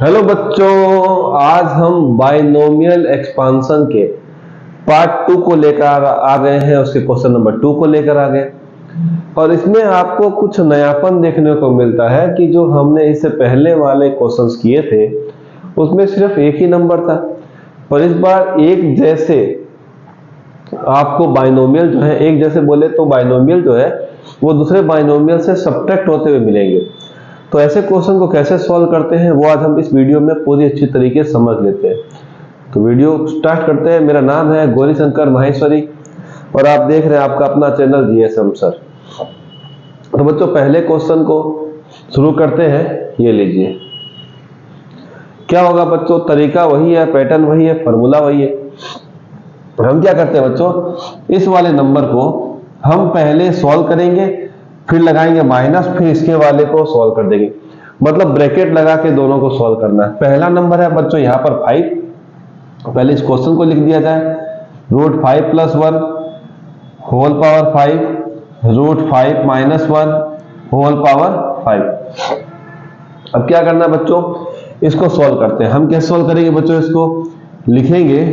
Hello बच्चों, आज हम बाइनोमियल एक्सपांशन के पार्ट 2 को लेकर आ गए हैं। उसके क्वेश्चन नंबर 2 को लेकर आ गए और इसमें आपको कुछ नयापन देखने को मिलता है कि जो हमने इससे पहले वाले क्वेश्चंस किए थे उसमें सिर्फ एक ही नंबर था, पर इस बार एक जैसे आपको बाइनोमियल जो है, एक जैसे बोले तो बाइनोमियल जो है वो दूसरे बाइनोमियल से सब्ट्रैक्ट होते हुए मिलेंगे। तो ऐसे क्वेश्चन को कैसे सॉल्व करते हैं वो आज हम इस वीडियो में पूरी अच्छी तरीके से समझ लेते हैं। तो वीडियो स्टार्ट करते हैं। मेरा नाम है गौरी शंकर माहेश्वरी और आप देख रहे हैं आपका अपना चैनल जीएसएम सर। तो बच्चों पहले क्वेश्चन को शुरू करते हैं। ये लीजिए, क्या होगा बच्चों, तरीका वही है, पैटर्न वही है, फॉर्मूला वही है। हम क्या करते हैं बच्चों, इस वाले नंबर को हम पहले सॉल्व करेंगे, फिर लगाएंगे माइनस, फिर इसके वाले को सॉल्व कर देंगे। मतलब ब्रैकेट लगा के दोनों को सॉल्व करना है। पहला नंबर है बच्चों यहाँ पर 5। पहले इस क्वेश्चन को लिख दिया जाए, √5 + 1 होल पावर 5 √5 - 1 होल पावर 5। अब क्या करना है बच्चों, इसको सॉल्व करते हैं। हम कैसे सॉल्व करेंगे बच्चों, इसको लिखेंगे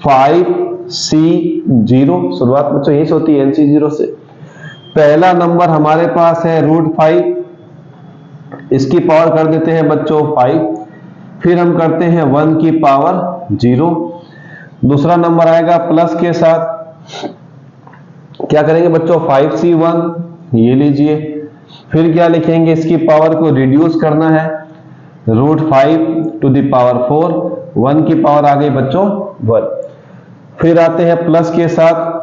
5C0। शुरुआत बच्चों यही से होती है, NC0 से। पहला नंबर हमारे पास है √5, इसकी पावर कर देते हैं बच्चों 5, फिर हम करते हैं 1 की पावर 0। दूसरा नंबर आएगा प्लस के साथ, क्या करेंगे बच्चों 5C1, ये लीजिए। फिर क्या लिखेंगे, इसकी पावर को रिड्यूस करना है, √5 ⁴, 1 की पावर आ गई बच्चों 1। फिर आते हैं प्लस के साथ,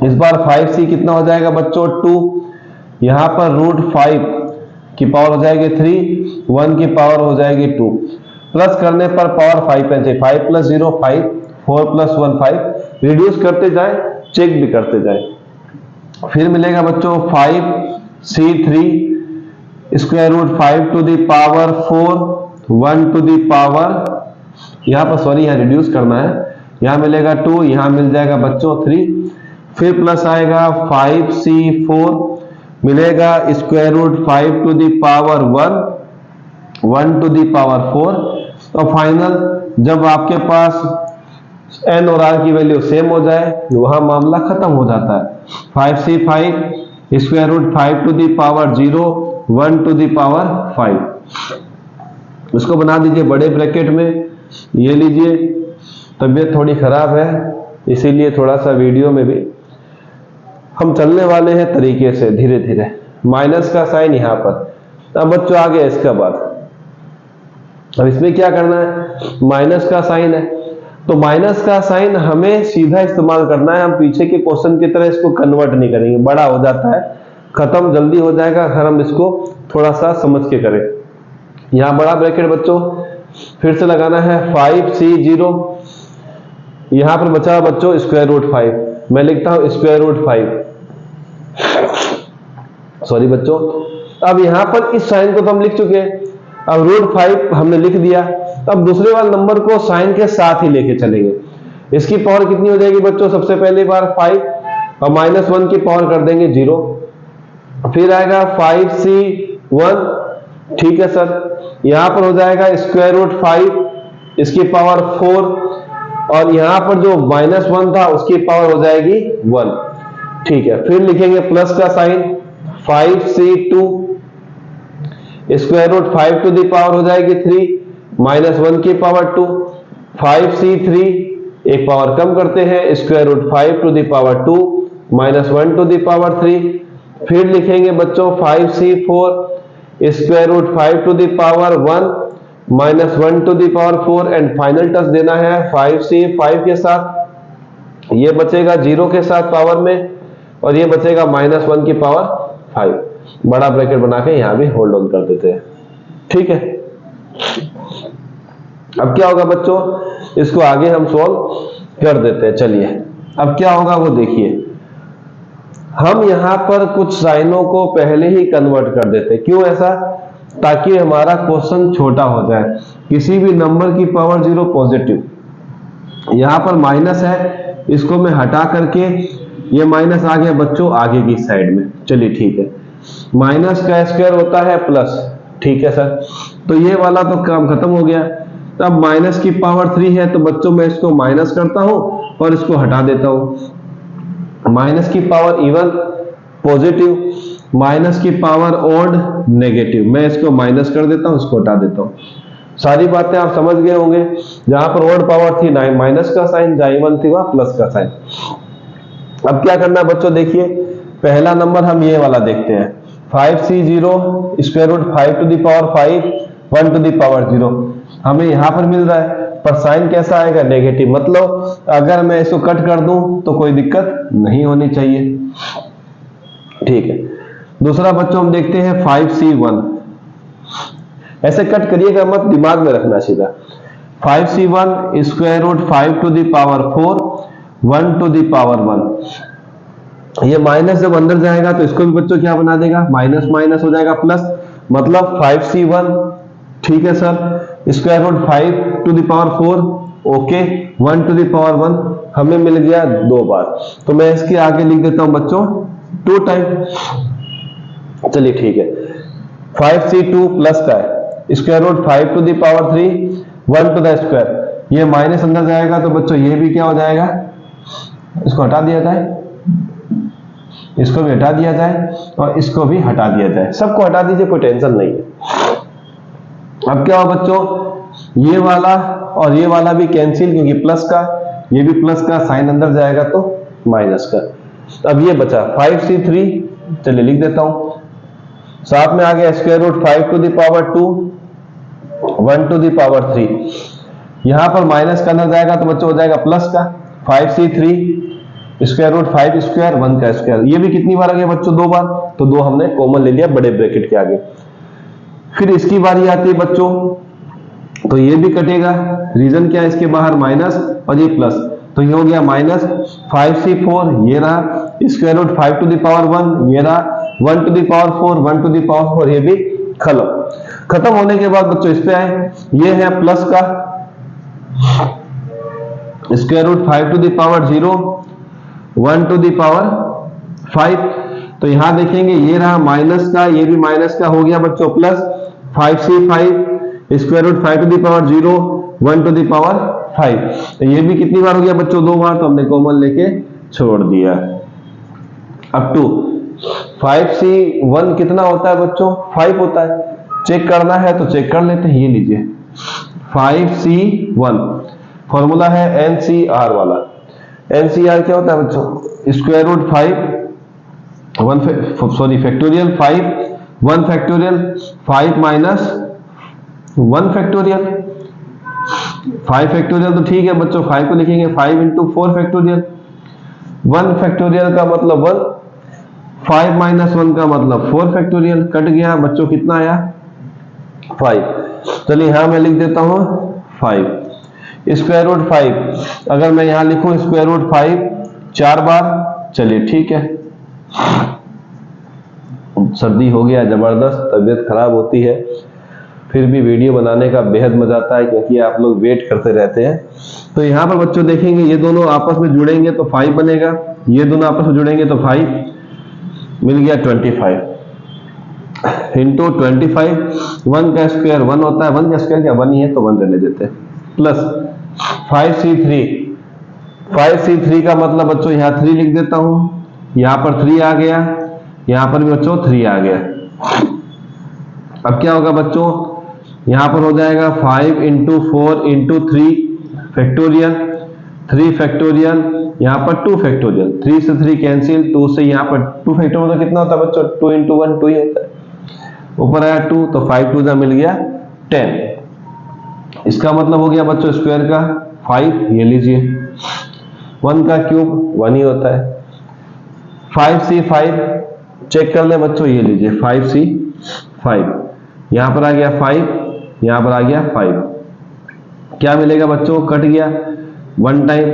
इस बार 5C कितना हो जाएगा बच्चों 2, यहां पर √5 की पावर हो जाएगी 3, 1 की पावर हो जाएगी 2। प्लस करने पर पावर 5 है, 5 + 0 5, 4 + 1 5। रिड्यूस करते जाए, चेक भी करते जाए। फिर मिलेगा बच्चों 5C3 √5 4 1 यहां पर सॉरी यहां रिड्यूस करना है, यहां मिलेगा 2, यहां मिल जाएगा बच्चों 3। फिर प्लस आएगा 5C4 मिलेगा √5 1 4। और फाइनल जब आपके पास n और r की वैल्यू सेम हो जाए वहां मामला खत्म हो जाता है। 5C5 √5 0 1 5। इसको बना दीजिए बड़े ब्रैकेट में। ये लीजिए, तबीयत थोड़ी खराब है इसीलिए थोड़ा सा वीडियो में भी हम चलने वाले हैं तरीके से, धीरे धीरे। माइनस का साइन यहां पर। अब बच्चों आ गया इसका बाद। अब इसमें क्या करना है, माइनस का साइन है तो माइनस का साइन हमें सीधा इस्तेमाल करना है। हम पीछे के क्वेश्चन की तरह इसको कन्वर्ट नहीं करेंगे, बड़ा हो जाता है, खत्म जल्दी हो जाएगा अगर हम इसको थोड़ा सा समझ के करें। यहां बड़ा ब्रैकेट बच्चों फिर से लगाना है 5C0, यहां पर बचा बच्चों √5, मैं लिखता हूं √5, सॉरी बच्चों। अब यहां पर इस साइन को तो हम लिख चुके हैं, अब √5 हमने लिख दिया। अब दूसरे वाले नंबर को साइन के साथ ही लेके चलेंगे। इसकी पावर कितनी हो जाएगी बच्चों, सबसे पहली बार 5 और -1 की पावर कर देंगे 0। फिर आएगा 5C1, ठीक है सर। यहां पर हो जाएगा √5, इसकी पावर 4 और यहां पर जो -1 था उसकी पावर हो जाएगी 1, ठीक है। फिर लिखेंगे प्लस का साइन 5C2 √5 हो जाएगी 3 -1 की पावर 2। 5C3 एक पावर कम करते हैं, √5 2 -1 3। फिर लिखेंगे बच्चों 5C4 √5 1 -1 4 एंड फाइनल टच देना है 5C5 के साथ। ये बचेगा 0 के साथ पावर में और ये बचेगा -1 की पावर 5। बड़ा ब्रैकेट बना के यहां भी होल्ड ऑन कर देते हैं, ठीक है। अब क्या होगा बच्चों, इसको आगे हम सॉल्व कर देते हैं। चलिए अब क्या होगा वो देखिए। हम यहां पर कुछ साइनों को पहले ही कन्वर्ट कर देते हैं। क्यों ऐसा, ताकि हमारा क्वेश्चन छोटा हो जाए। किसी भी नंबर की पावर 0 पॉजिटिव, यहां पर माइनस है, इसको मैं हटा करके ये माइनस आ गया बच्चों आगे की साइड में। चलिए ठीक है, माइनस का स्क्वायर होता है प्लस, ठीक है सर, तो ये वाला तो काम खत्म हो गया। अब माइनस की पावर 3 है तो बच्चों मैं इसको माइनस करता हूं और इसको हटा देता हूं। माइनस की पावर इवन पॉजिटिव, माइनस की पावर ऑड नेगेटिव, मैं इसको माइनस कर देता हूं, इसको हटा देता हूं। सारी बातें आप समझ गए होंगे। जहां पर ऑड पावर थी माइनस का साइन, जहां इवन थी वहां प्लस का साइन। अब क्या करना है बच्चों, देखिए पहला नंबर हम ये वाला देखते हैं, 5c0 square root 5 to the power 5 1 to the power 0 हमें यहां पर मिल रहा है, पर साइन कैसा आएगा, नेगेटिव। मतलब अगर मैं इसको कट कर दूं तो कोई दिक्कत नहीं होनी चाहिए, ठीक है। दूसरा बच्चों हम देखते हैं 5c1, ऐसे कट करिएगा मत, दिमाग में रखना सीधा। 5c1 square root 5 to the power 4 1 to the power 1। ये माइनस जब अंदर जाएगा तो इसको भी बच्चों क्या बना देगा, माइनस माइनस हो जाएगा प्लस, मतलब 5c1, ठीक है sir, square root 5 to the power 4, okay, 1 to the power 1 हमें मिल गया 2 बार, तो मैं इसके आगे लिख देता हूं बच्चों 2 टाइम। चलिए ठीक है, 5c2 प्लस का है, square root 5 to the power 3 1 to the square, ये माइनस अंदर जाएगा तो बच्चों ये भी क्या हो जाएगा, इसको हटा दिया जाए, इसको भी हटा दिया जाए और इसको भी हटा दिया जाए, सबको हटा दीजिए, कोई टेंशन नहीं है। अब क्या हो बच्चों, ये वाला और ये वाला भी कैंसिल, क्योंकि प्लस का, ये भी प्लस का, साइन अंदर जाएगा तो माइनस का। अब ये बचा 5c3, चलिए लिख देता हूं, साथ में आ गया square root 5 to the power 2 1 to the power 3, यहां पर माइनस का अंदर जाएगा तो बच्चों हो जाएगा प्लस का, 5c3 स्क्वायर रूट 5 स्क्वायर 1 का स्क्वायर, ये भी कितनी बार आ गया बच्चों, 2 बार, तो 2 हमने कॉमन ले लिया बड़े ब्रैकेट के आगे। फिर इसकी बारी आती है बच्चों, तो ये भी कटेगा, रीजन क्या है, इसके बाहर माइनस और ये प्लस, तो ये हो गया माइनस 5c4, ये रहा square root 5 to the power 1, ये रहा 1 to the power 4 1 to the power 4, ये भी खत्म होने के बाद बच्चों इस पे आए, ये है प्लस का square root 5 to the power 0 1 to the power 5, तो यहां देखेंगे ये रहा माइनस का, ये भी माइनस का हो गया बच्चों plus 5c5 square root 5 to the power 0 1 to the power 5, तो ये भी कितनी बार हो गया बच्चों, 2 बार, तो हमने कॉमन लेके छोड़ दिया। अब टू 5c1 कितना होता है बच्चों, 5 होता है, चेक करना है तो चेक कर लेते हैं, ये लीजिए 5c1, फॉर्मूला है NCR वाला। NCR क्या होता है बच्चों, square root 5 factorial 5 1 factorial 5 minus 1 factorial, 5 factorial तो ठीक है बच्चों, 5 को लिखेंगे 5 इंटू 4 फैक्टोरियल, 1 फैक्टोरियल का मतलब 1, 5 माइनस 1 का मतलब 4 फैक्टोरियल, कट गया बच्चों, कितना आया 5। चलिए यहां मैं लिख देता हूं 5 स्क्वायर रूट 5, अगर मैं यहां लिखूं स्क्वायर रूट 5 4 बार, चलिए ठीक है, सर्दी हो गया जबरदस्त, तबीयत खराब होती है, फिर भी वीडियो बनाने का बेहद मजा आता है क्योंकि आप लोग वेट करते रहते हैं। तो यहाँ पर बच्चों देखेंगे ये दोनों आपस में जुड़ेंगे तो 5 बनेगा, ये दोनों आपस में जुड़ेंगे तो 5 मिल गया 25 इंटू 25, 1 का स्क्वायर 1 होता है, 1 का स्क्वायर क्या 1 ही है तो 1 रहने देते हैं, प्लस 5c3 का मतलब बच्चों यहाँ 3 लिख देता हूं, यहाँ पर 3 आ गया, यहाँ पर भी बच्चों 3 आ गया। अब क्या होगा बच्चों, यहां पर हो जाएगा 5 इंटू 4 इंटू 3 फैक्टोरियल, 3 फैक्टोरियल, यहाँ पर 2 फैक्टोरियल, 3 से 3 कैंसिल, 2 से यहाँ पर 2 फैक्टोरियल तो कितना होता है बच्चों, 2 इंटू 1 2 ही होता है, ऊपर आया 2 तो 5 2 मिल गया 10, इसका मतलब हो गया बच्चों स्क्वायर का 5, ये लीजिए, 1 का क्यूब 1 ही होता है, 5c5 चेक कर ले बच्चों, ये लीजिए 5c5, यहां पर आ गया 5, यहां पर आ गया 5, क्या मिलेगा बच्चों, कट गया 1 time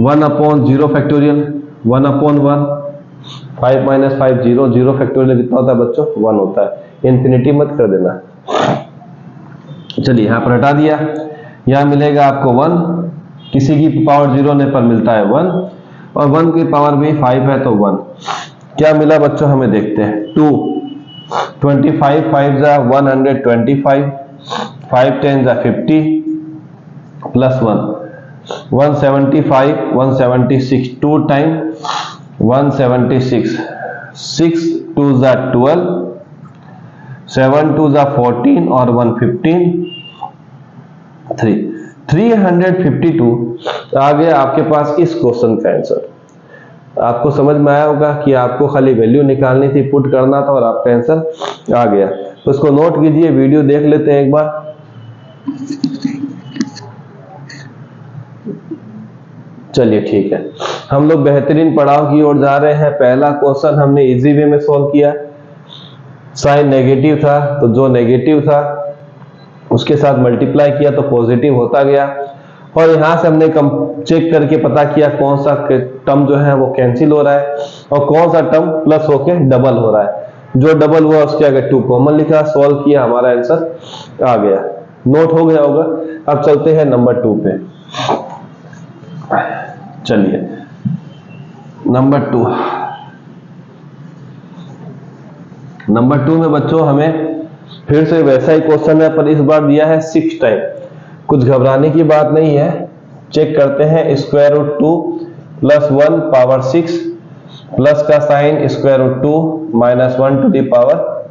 1 upon 0 factorial 1 upon 1, 5 minus 5 0, 0 factorial कितना होता है बच्चों 1 होता है, इन्फिनिटी मत कर देना। चलिए यहां पर हटा दिया, यहां मिलेगा आपको 1, किसी की पावर 0 होने पर मिलता है 1 और 1 की पावर भी 5 है तो 1, क्या मिला बच्चों हमें देखते हैं 2, 25 5 जा 125, 5 10 जा 50 प्लस 1 175 176 2 टाइम 176, 6 2 जा 12, 7 2 जा 14 और 115 3 352 आ गया आपके पास इस क्वेश्चन का आंसर। आपको समझ में आया होगा कि आपको खाली वैल्यू निकालनी थी, पुट करना था और आपका आंसर आ गया। तो इसको नोट कीजिए, वीडियो देख लेते हैं एक बार। चलिए ठीक है, हम लोग बेहतरीन पड़ाव की ओर जा रहे हैं। पहला क्वेश्चन हमने इजी वे में सॉल्व किया, साइन नेगेटिव था तो जो नेगेटिव था उसके साथ मल्टीप्लाई किया तो पॉजिटिव होता गया, और यहां से हमने चेक करके पता किया कौन सा टर्म जो है वो कैंसिल हो रहा है और कौन सा टर्म प्लस होके डबल हो रहा है। जो डबल हुआ उसके आगे 2 कॉमन लिखा, सॉल्व किया, हमारा आंसर आ गया। नोट हो गया होगा। अब चलते हैं नंबर 2 पे। चलिए नंबर 2 में बच्चों हमें फिर से वैसा ही क्वेश्चन है, पर इस बार दिया है 6 टाइम। कुछ घबराने की बात नहीं है। चेक करते हैं, square root 2 plus 1 power 6 plus का sign square root 2 minus 1 to the power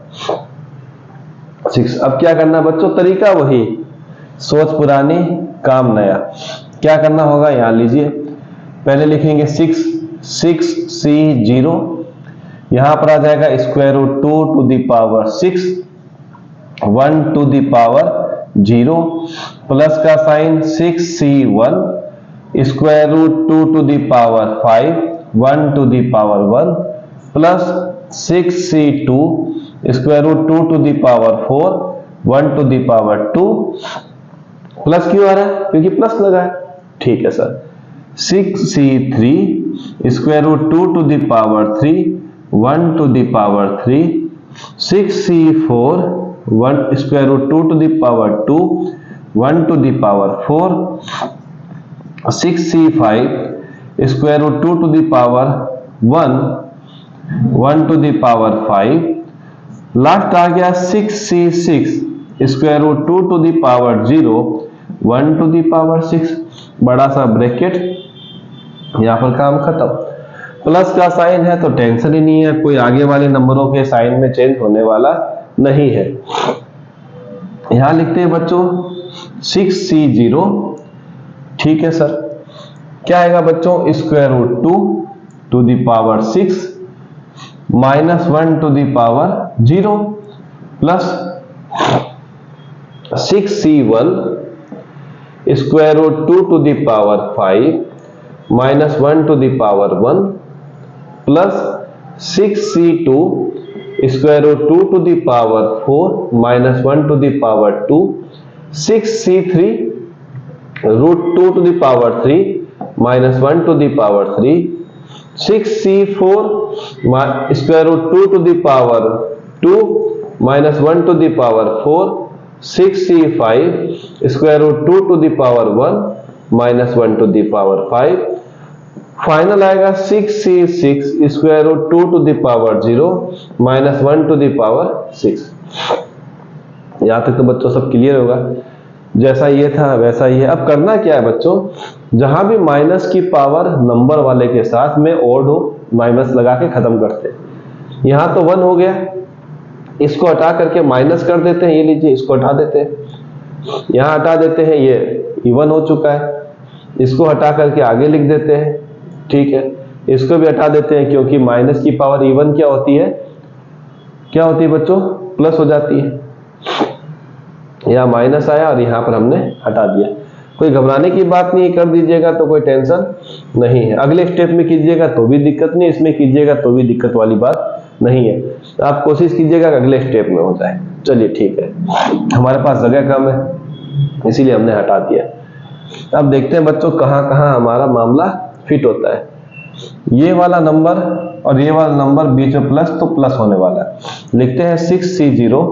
6। अब क्या करना बच्चों, तरीका वही, सोच पुरानी काम नया। क्या करना होगा, यहां लीजिए, पहले लिखेंगे 6c0, यहां पर आ जाएगा square root 2 to the power 6 1 to the power 0 plus का sign 6c1 square root 2 to the power 5 1 to the power 1 plus 6c2 square root 2 to the power 4 1 to the power 2। Plus क्यों आ रहा है, क्योंकि प्लस लगा है। ठीक है sir, 6c3 square root 2 to the power 3 1 to the power 3 6c4 1 square root 2 to the power 2 1 to the power 4 6c5 square root 2 to the power 1 1 to the power 5। Last आ गया 6c6 square root 2 to the power 0 1 to the power 6। बड़ा सा bracket, यहां पर काम खत्म। Plus का sign है तो टेंशन ही नहीं है, कोई आगे वाले नंबरों के साइन में चेंज होने वाला नहीं है। यहां लिखते हैं बच्चों 6c0। ठीक है सर, क्या आएगा बच्चों, square root 2 to the power 6 minus 1 to the power 0 plus 6c1 square root 2 to the power 5 minus 1 to the power 1 plus 6c2 square root 2 to the power 4 minus 1 to the power 2 6c3 root 2 to the power 3 minus 1 to the power 3 6c4 square root 2 to the power 2 minus 1 to the power 4 6c5 square root 2 to the power 1 minus 1 to the power 5। Final आएगा 6c6 square root 2 to the power 0 minus 1 to the power 6। यहां तक तो बच्चों सब clear होगा, जैसा ये था वैसा ही है। अब करना क्या है बच्चों, जहां भी माइनस की पावर नंबर वाले के साथ में ओड हो, माइनस लगा के खत्म करते हैं। यहां तो 1 हो गया, इसको हटा करके माइनस कर देते हैं, ये लीजिए इसको हटा देते हैं, यहां हटा देते हैं, ये इवन हो चुका है, इसको हटा करके आगे लिख देते हैं। ठीक है, इसको भी हटा देते हैं, क्योंकि माइनस की पावर इवन क्या होती है, क्या होती है बच्चों, प्लस हो जाती है। यहां माइनस आया और यहां पर हमने हटा दिया। कोई घबराने की बात नहीं, कर दीजिएगा तो कोई टेंशन नहीं है। अगले स्टेप में कीजिएगा तो भी दिक्कत नहीं, इसमें कीजिएगा तो भी दिक्कत वाली बात नहीं है। आप कोशिश कीजिएगा कि अगले स्टेप में हो जाए। चलिए ठीक है, हमारे पास जगह कम है इसीलिए हमने हटा दिया। अब देखते हैं बच्चों कहां कहां हमारा मामला फिट होता है। ये वाला नंबर और ये वाला नंबर बीच में प्लस, तो प्लस होने वाला है। लिखते हैं 6c0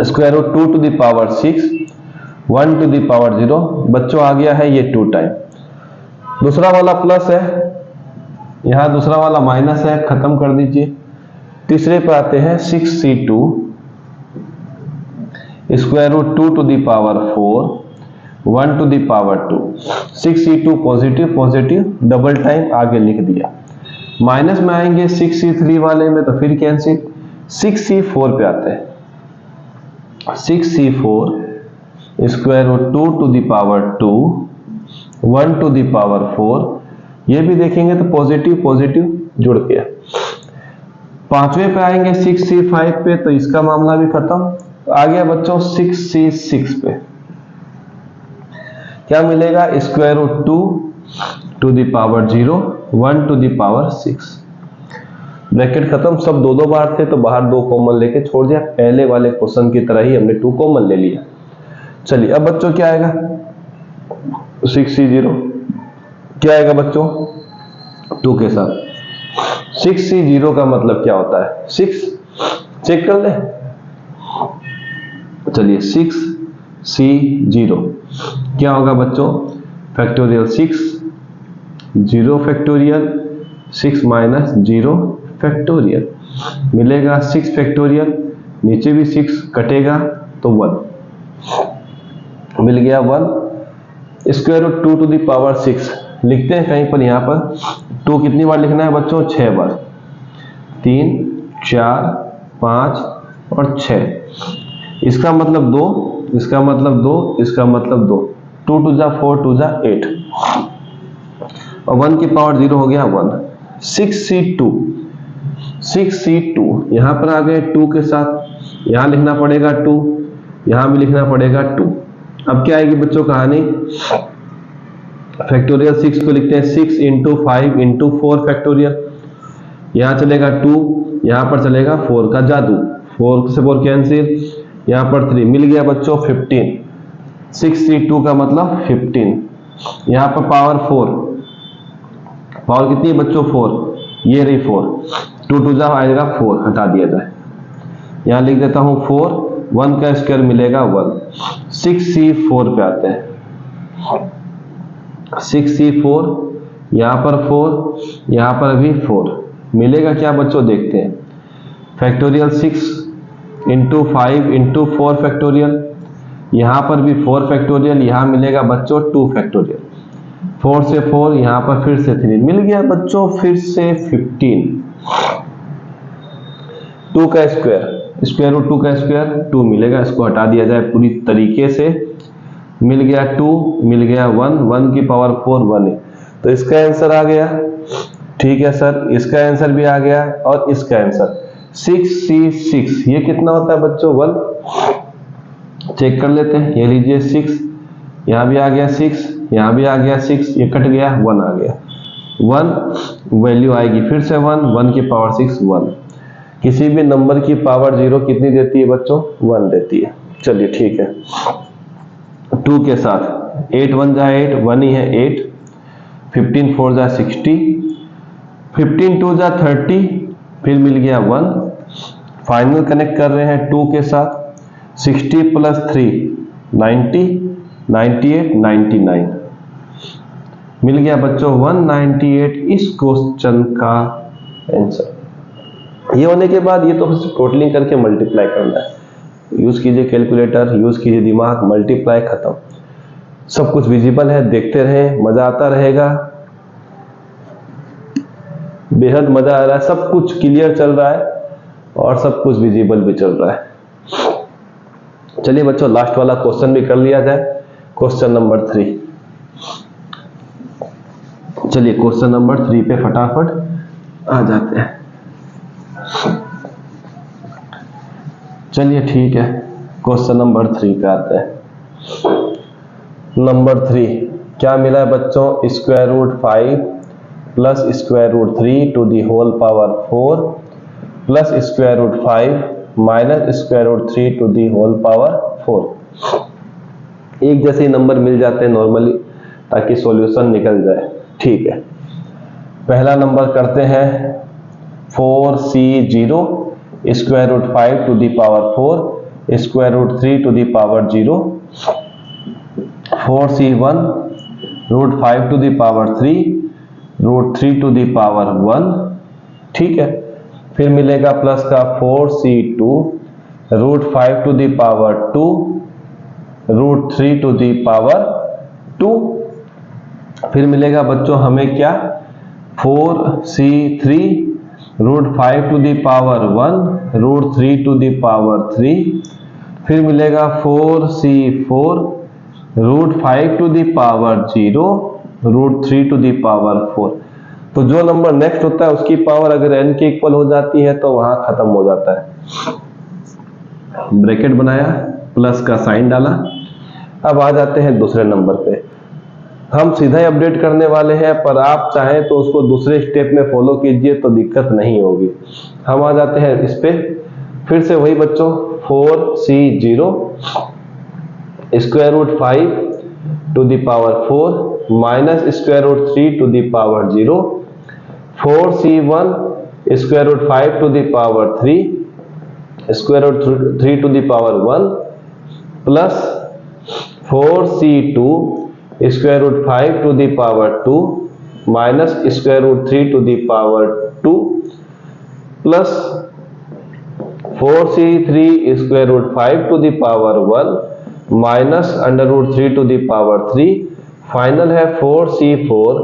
square root 2 to the power 6 1 to the power 0। बच्चों आ गया है ये 2 टाइम। दूसरा वाला प्लस है, यहां दूसरा वाला माइनस है, खत्म कर दीजिए। तीसरे पे आते हैं 6c2 square root 2 to the power 4 1 to the power 2। 6c2 positive positive double time आगे लिख दिया। माइनस में आएंगे 6c3 वाले में तो फिर कैंसिल। 6c4 पे आते हैं 6c4 square root 2 to the power 2 1 to the power 4। ये भी देखेंगे तो पॉजिटिव पॉजिटिव जुड़ गया। पांचवें पे आएंगे 6c5 पे तो इसका मामला भी खत्म। आ गया बच्चों 6c6 पे, क्या मिलेगा? Square root 2 to the power 0 1 to the power 6। Bracket खत्म। सब दो दो बार थे तो बाहर 2 कॉमन लेके छोड़ दिया। पहले वाले क्वेश्चन की तरह ही हमने 2 कॉमन ले लिया। चलिए अब बच्चों क्या आएगा? 6c0 क्या आएगा बच्चों? 2 के साथ। 6c0 का मतलब क्या होता है? 6 चेक कर ले। चलिए 6c0 क्या होगा बच्चों? फैक्टोरियल 6 0 फैक्टोरियल 6 माइनस 0 फैक्टोरियल मिलेगा 6 फैक्टोरियल। नीचे भी 6 कटेगा तो 1 मिल गया 1। Square root 2 to the power 6 लिखते हैं कहीं पर। यहां पर 2 कितनी बार लिखना है बच्चों? 6 बार। 3 4 5 और 6। इसका मतलब 2, इसका मतलब 2, इसका मतलब 2। 2 टू जा 4 टू जा 8 और 1 की पावर 0 हो गया 1। 6c2 यहां पर आ गए 2 के साथ। यहां लिखना पड़ेगा 2, यहां भी लिखना पड़ेगा 2। अब क्या आएगी बच्चों कहानी? फैक्टोरियल 6 को लिखते हैं 6 इंटू 5 इंटू 4 फैक्टोरियल। यहां चलेगा 2, यहां पर चलेगा 4 का जादू। 4 से 4 कैंसिल, यहां पर 3 मिल गया बच्चों 15। 6c2 का मतलब 15। यहां पर पावर 4, पावर कितनी है बच्चों? 4। ये रही 4। 2 टू जा आएगा 4, हटा दिया जाए। यहां लिख देता हूं 4। 1 का स्क्वायर मिलेगा 1। 6c4 पे आते हैं। 6c4 यहां पर 4, यहां पर भी 4 मिलेगा क्या बच्चों? देखते हैं। Factorial 6 into 5 into 4 factorial. यहां पर भी 4 फैक्टोरियल। यहां मिलेगा बच्चों 2 फैक्टोरियल। 4 से 4 यहां पर फिर से 3 मिल गया बच्चों फिर से 15। 2 का स्क्वायर, स्क्वायर रूट 2 का स्क्वायर 2 मिलेगा। इसको हटा दिया जाए पूरी तरीके से। मिल गया 2, मिल गया 1। 1 की पावर 4 1 है तो इसका आंसर आ गया। ठीक है सर, इसका आंसर भी आ गया और इसका आंसर 6c6। ये कितना होता है बच्चों? 1। चेक कर लेते हैं। ये लीजिए 6, यहां भी आ गया 6, यहां भी आ गया 6, ये कट गया 1 आ गया 1। वैल्यू आएगी फिर से 1। 1 की पावर 6 1। किसी भी नंबर की पावर 0 कितनी देती है बच्चों? 1 देती है। चलिए ठीक है। 2 के साथ 8 1 जा 8, 1 ही है 8। 15 4 जा 60, 15 2 जा 30, फिर मिल गया 1। फाइनल कनेक्ट कर रहे हैं 2 के साथ। 60 प्लस 3 90, 98 99 मिल गया बच्चों 198 इस क्वेश्चन का आंसर। ये होने के बाद ये तो टोटलिंग करके मल्टीप्लाई करना है। यूज कीजिए कैलकुलेटर, यूज कीजिए दिमाग, मल्टीप्लाई खत्म। सब कुछ विजिबल है, देखते रहें, मजा आता रहेगा। बेहद मजा आ रहा है, सब कुछ क्लियर चल रहा है और सब कुछ विजिबल भी चल रहा है। चलिए बच्चों लास्ट वाला क्वेश्चन भी कर लिया जाए। Question number 3। चलिए क्वेश्चन नंबर 3 पे फटाफट आ जाते हैं। चलिए ठीक है, क्वेश्चन नंबर 3 पे आते हैं। नंबर 3 क्या मिला है बच्चों? Square root 5 plus square root 3 to the whole power 4 plus square root 5 minus square root 3 to the whole power 4। एक जैसे नंबर मिल जाते हैं नॉर्मली ताकि सॉल्यूशन निकल जाए। ठीक है, पहला नंबर करते हैं 4c0 square root 5 to the power 4 square root 3 to the power 0। 4c1 root 5 to the power 3 root 3 to the power 1। ठीक है, फिर मिलेगा प्लस का 4c2 √5 to the power 2 √3 to the power 2। फिर मिलेगा बच्चों हमें क्या, 4c3 √5 to the power 1 √3 to the power 3। फिर मिलेगा 4c4 √5 to the power 0 √3 to the power 4। तो जो नंबर नेक्स्ट होता है उसकी पावर अगर n के इक्वल हो जाती है तो वहां खत्म हो जाता है। ब्रैकेट बनाया, प्लस का साइन डाला। अब आ जाते हैं दूसरे नंबर पे। हम सीधा ही अपडेट करने वाले हैं, पर आप चाहें तो उसको दूसरे स्टेप में फॉलो कीजिए तो दिक्कत नहीं होगी। हम आ जाते हैं इस पे, फिर से वही बच्चों 4c0 √5 to the power 4 minus √3 to the power 0, 4c1 √5 to the power 3 √3 to the power 1 plus 4c2 √5 to the power 2 minus √3 to the power 2 plus 4c3 √5 to the power 1 minus √3 to the power 3। Final है 4c4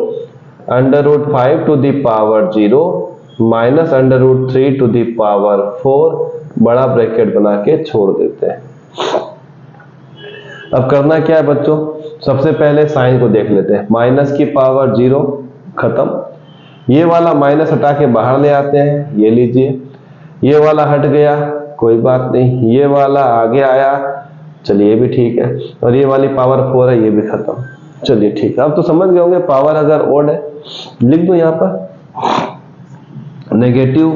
√5 to the power 0 minus √3 to the power 4, बड़ा bracket बना के छोड़ देते हैं। अब करना क्या है बच्चों, सबसे पहले साइन को देख लेते हैं। माइनस की पावर 0 खत्म, ये वाला माइनस हटा के बाहर ले आते हैं, ये लीजिए, ये वाला हट गया कोई बात नहीं, ये वाला आगे आया, चलिए ये भी ठीक है, और ये वाली पावर 4 है, ये भी खत्म, चलिए ठीक है। अब तो समझ गए होंगे पावर अगर ओड है, लिख दो यहाँ पर नेगेटिव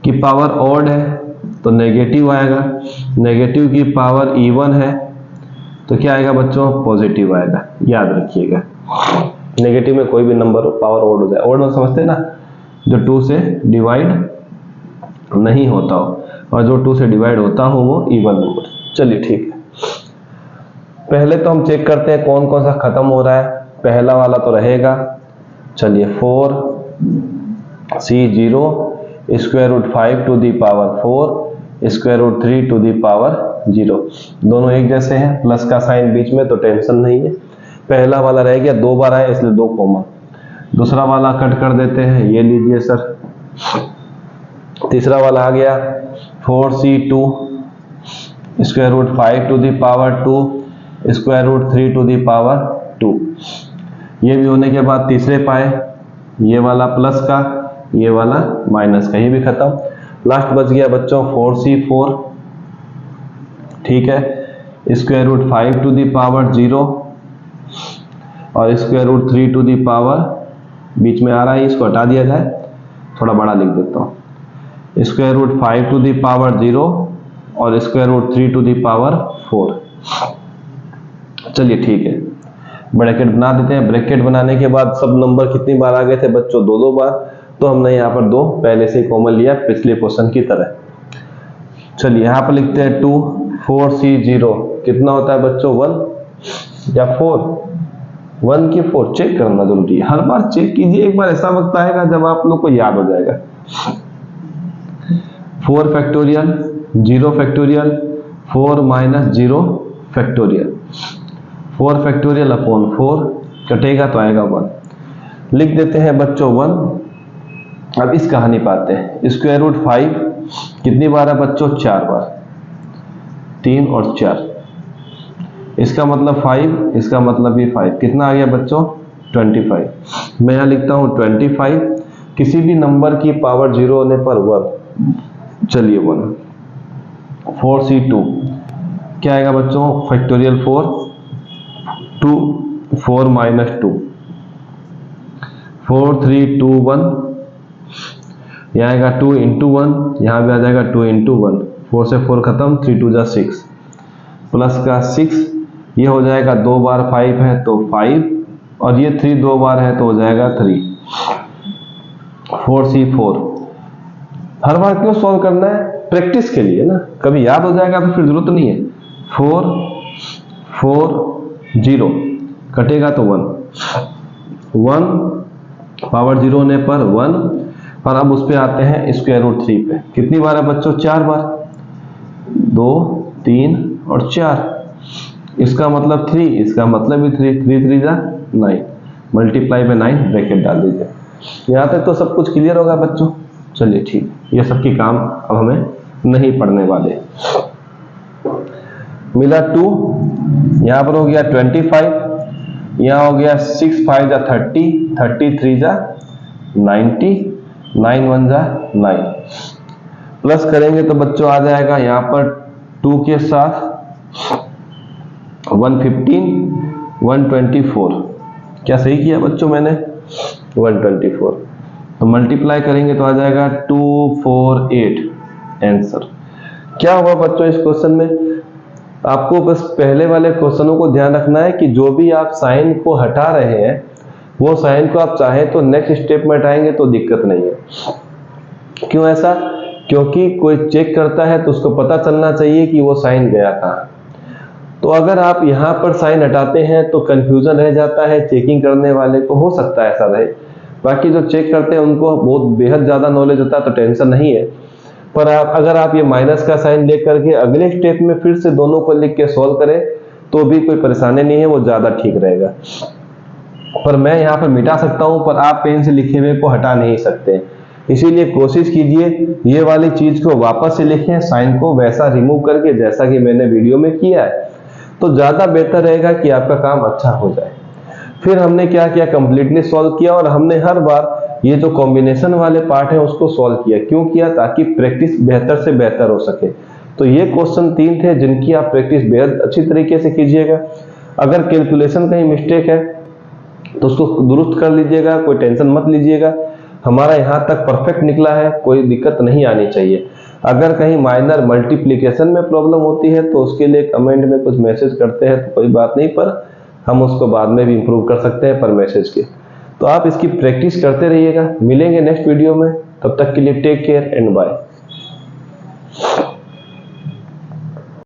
की पावर ओड है तो नेगेटिव आएगा, नेगेटिव की पावर इवन है तो क्या आएगा बच्चों, पॉजिटिव आएगा। याद रखिएगा नेगेटिव में कोई भी नंबर पावर ओड हो जाए, ओड में समझते हैं ना, जो 2 से डिवाइड नहीं होता हो, और जो 2 से डिवाइड होता हो वो इवन नंबर। चलिए ठीक है, पहले तो हम चेक करते हैं कौन कौन सा खत्म हो रहा है। पहला वाला तो रहेगा, चलिए 4c0 √5 to the power 4 √3 to the power 0, दोनों एक जैसे हैं, प्लस का साइन बीच में तो टेंशन नहीं है। पहला वाला रह गया, 2 बार आया इसलिए 2 कॉमन। दूसरा वाला कट कर देते हैं, ये लीजिए सर। तीसरा वाला आ गया 4c2 √5 to the power 2 √3 to the power 2। ये भी होने के बाद तीसरे पाए, ये वाला प्लस का, ये वाला माइनस का, ये भी खत्म। लास्ट बच गया बच्चों 4c4, ठीक है, √5 टू दी पावर 0 और √3 टू दी पावर, बीच में आ रहा है इसको हटा दिया जाए, थोड़ा बड़ा लिख देता हूँ, √5 टू दी पावर 0 और √3 टू दी पावर 4। चलिए ठीक है, ब्रैकेट बना देते हैं। ब्रैकेट बनाने के बाद सब नंबर कितनी बार आ गए थे बच्चों, 2 बार, तो हमने यहाँ पर 2 पहले से कॉमन लिया पिछले क्वेश्चन की तरह। चलिए यहाँ पर लिखते हैं 2, 4c0 कितना होता है बच्चों, 1 या 4, 1 की 4, चेक करना जरूरी है, हर बार चेक कीजिए। एक बार ऐसा वक्त आएगा जब आप लोग को याद हो जाएगा। 4 factorial 0 factorial 4 minus 0 factorial, 4 factorial upon 4 कटेगा तो आएगा 1। लिख देते हैं बच्चों 1। अब इस कहानी पाते हैं, √5 कितनी बार है बच्चों, 4 बार, 3 और 4, इसका मतलब 5, इसका मतलब भी 5, कितना आ गया बच्चों, 25। मैं यहाँ लिखता हूँ 25, किसी भी नंबर की पावर 0 होने पर 1, चलिए 1। 4c2 क्या आएगा बच्चों, फैक्टोरियल 4, 2 4 माइनस 2, 4 3 2 1, यहाँ आएगा 2 इंटू 1, यहाँ भी आ जाएगा 2 इंटू 1, 4 से 4 खत्म, 3 2 जा 6, प्लस का 6, ये हो जाएगा 2 बार 5 है तो 5, और ये 3 2 बार है तो हो जाएगा 3। 4c4 हर बार क्यों सॉल्व करना है, प्रैक्टिस के लिए ना, कभी याद हो जाएगा तो फिर जरूरत नहीं है। 4 4 0 कटेगा तो 1, 1 पावर 0 होने पर 1, और अब उस पे आते हैं स्क्वायर रूट 3 पे। कितनी बार है बच्चों? 4 बार, 2 3 और 4, इसका मतलब 3, इसका मतलब भी 3, 3 3 जा 9, मल्टीप्लाई में 9 ब्रैकेट डाल दीजिए। यहाँ तक तो सब कुछ क्लियर होगा बच्चों। चलिए ठीक, ये सब की काम अब हमें नहीं पढ़ने वाले। मिला 2, यहाँ पर हो गया 25, यहाँ हो गया 6 5 जा 30, 30 3 जा 90, 9 1 जा 9, प्लस करेंगे तो बच्चों आ जाएगा यहाँ पर 2 के साथ 115, 124। क्या सही किया बच्चों मैंने? 124। तो मल्टीप्लाई करेंगे तो आ जाएगा 248 आंसर। क्या हुआ बच्चों इस क्वेश्चन में? आपको बस पहले वाले क्वेश्चनों को ध्यान रखना है कि जो भी आप साइन को हटा रहे हैं वो साइन को आप चाहें तो नेक्स्ट स्टेप में हटाएंगे तो दिक्कत नहीं है। क्यों ऐसा? क्योंकि कोई चेक करता है तो उसको पता चलना चाहिए कि वो साइन गया कहाँ। तो अगर आप यहाँ पर साइन हटाते हैं तो कंफ्यूजन रह जाता है, चेकिंग करने वाले को हो सकता है ऐसा रहे। बाकी जो चेक करते हैं उनको बहुत बेहद ज्यादा नॉलेज होता है तो टेंशन नहीं है। पर अगर आप ये माइनस का साइन लेकर के अगले स्टेप में फिर से दोनों को लिख के सॉल्व करें तो भी कोई परेशानी नहीं है, वो ज्यादा ठीक रहेगा। पर मैं यहाँ पर मिटा सकता हूँ, पर आप पेन से लिखे हुए को हटा नहीं सकते। इसीलिए कोशिश कीजिए ये वाली चीज को वापस से लिखें, साइन को वैसा रिमूव करके जैसा कि मैंने वीडियो में किया है, तो ज्यादा बेहतर रहेगा कि आपका काम अच्छा हो जाए। फिर हमने क्या किया? कंप्लीटली सॉल्व किया और हमने हर बार ये जो कॉम्बिनेशन वाले पार्ट है उसको सॉल्व किया। क्यों किया? ताकि प्रैक्टिस बेहतर से बेहतर हो सके। तो ये क्वेश्चन 3 थे जिनकी आप प्रैक्टिस बेहद अच्छी तरीके से कीजिएगा। अगर कैलकुलेशन कहीं मिस्टेक है तो उसको दुरुस्त कर लीजिएगा, कोई टेंशन मत लीजिएगा। हमारा यहाँ तक परफेक्ट निकला है, कोई दिक्कत नहीं आनी चाहिए। अगर कहीं माइनर मल्टीप्लिकेशन में प्रॉब्लम होती है तो उसके लिए कमेंट में कुछ मैसेज करते हैं तो कोई बात नहीं, पर हम उसको बाद में भी इंप्रूव कर सकते हैं पर मैसेज के। तो आप इसकी प्रैक्टिस करते रहिएगा। मिलेंगे नेक्स्ट वीडियो में, तब तक के लिए टेक केयर एंड बाय।